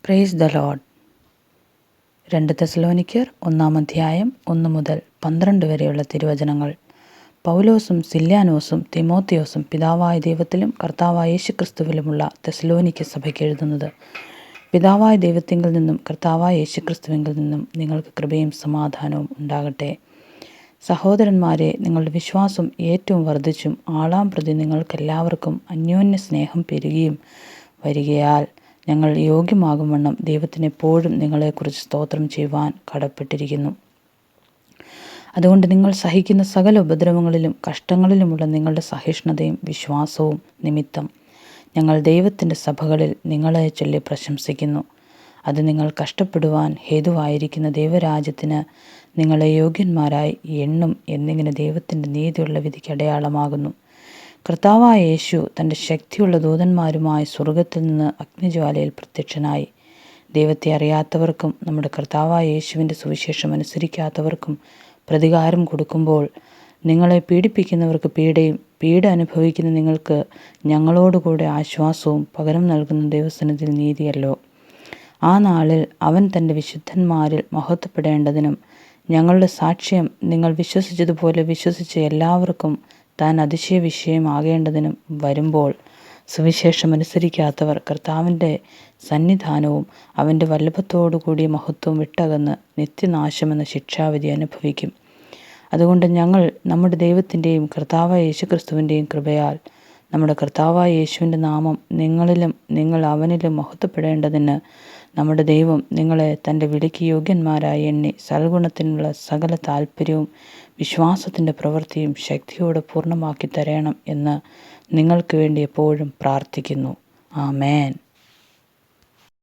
Praise the Lord. 2 തെസ്സലോനിക്കർ 1 അധ്യായം 1 മുതൽ 12 വരെയുള്ള തിരുവചനങ്ങൾ. പൗലോസും സില്യാനോസും തിമോത്തിയോസും പിതാവായ ദൈവത്തിലും കർത്താവായ യേശുക്രിസ്തുവിലുമുള്ള തെസ്സലോനിക്ക സഭയ്ക്ക് എഴുതുന്നത്. പിതാവായ ദൈവത്തിങ്കിൽ നിന്നും കർത്താവായ യേശുക്രിസ്തുവിങ്കിൽ നിന്നും നിങ്ങൾക്ക് കൃപയും സമാധാനവും ഉണ്ടാകട്ടെ. സഹോദരന്മാരെ, നിങ്ങളുടെ വിശ്വാസം ഏറ്റവും വർദ്ധിച്ചും ആളാം പ്രതി നിങ്ങൾക്കെല്ലാവർക്കും അന്യോന്യ സ്നേഹം പെരുകിയും വരികയാൽ ഞങ്ങൾ യോഗ്യമാകും വണ്ണം ദൈവത്തിന് എപ്പോഴും നിങ്ങളെക്കുറിച്ച് സ്തോത്രം ചെയ്യുവാൻ കടപ്പെട്ടിരിക്കുന്നു. അതുകൊണ്ട് നിങ്ങൾ സഹിക്കുന്ന സകല ഉപദ്രവങ്ങളിലും കഷ്ടങ്ങളിലുമുള്ള നിങ്ങളുടെ സഹിഷ്ണുതയും വിശ്വാസവും നിമിത്തം ഞങ്ങൾ ദൈവത്തിൻ്റെ സഭകളിൽ നിങ്ങളെ ചൊല്ലി പ്രശംസിക്കുന്നു. അത് നിങ്ങൾ കഷ്ടപ്പെടുവാൻ ഹേതുവായിരിക്കുന്ന ദൈവരാജ്യത്തിന് നിങ്ങളെ യോഗ്യന്മാരായി എണ്ണും എന്നിങ്ങനെ ദൈവത്തിൻ്റെ നീതിയുള്ള വിധിക്ക് അടയാളമാകുന്നു. കർത്താവായ യേശു തൻ്റെ ശക്തിയുള്ള ദൂതന്മാരുമായി സ്വർഗത്തിൽ നിന്ന് അഗ്നിജ്വാലയിൽ പ്രത്യക്ഷനായി ദൈവത്തെ അറിയാത്തവർക്കും നമ്മുടെ കർത്താവായ യേശുവിൻ്റെ സുവിശേഷം അനുസരിക്കാത്തവർക്കും പ്രതികാരം കൊടുക്കുമ്പോൾ നിങ്ങളെ പീഡിപ്പിക്കുന്നവർക്ക് പീഡയും പീഡ അനുഭവിക്കുന്ന നിങ്ങൾക്ക് ഞങ്ങളോടുകൂടെ ആശ്വാസവും പകരം നൽകുന്ന ദൈവസന്നിധിയിൽ നീതിയല്ലോ. ആ നാളിൽ അവൻ തൻ്റെ വിശുദ്ധന്മാരിൽ മഹത്വപ്പെടേണ്ടതിനും ഞങ്ങളുടെ സാക്ഷ്യം നിങ്ങൾ വിശ്വസിച്ചതുപോലെ വിശ്വസിച്ച എല്ലാവർക്കും താൻ അതിശയ വിഷയമാകേണ്ടതിനും വരുമ്പോൾ സുവിശേഷം അനുസരിക്കാത്തവർ കർത്താവിൻ്റെ സന്നിധാനവും അവൻ്റെ വല്ലഭത്തോടുകൂടിയ മഹത്വവും വിട്ടകന്ന് നിത്യനാശമെന്ന ശിക്ഷാവിധി അനുഭവിക്കും. അതുകൊണ്ട് ഞങ്ങൾ നമ്മുടെ ദൈവത്തിൻ്റെയും കർത്താവായ യേശുക്രിസ്തുവിൻ്റെയും കൃപയാൽ നമ്മുടെ കർത്താവായ യേശുവിൻ്റെ നാമം നിങ്ങളിലും നിങ്ങൾ അവനിലും മഹത്വപ്പെടേണ്ടതിന് നമ്മുടെ ദൈവം നിങ്ങളെ തൻ്റെ വിളിക്ക് യോഗ്യന്മാരായി എണ്ണി സൽഗുണത്തിനുള്ള സകല താല്പര്യവും വിശ്വാസത്തിൻ്റെ പ്രവൃത്തിയും ശക്തിയോടെ പൂർണ്ണമാക്കി തരണം എന്ന് നിങ്ങൾക്ക് വേണ്ടി എപ്പോഴും പ്രാർത്ഥിക്കുന്നു. ആമേൻ.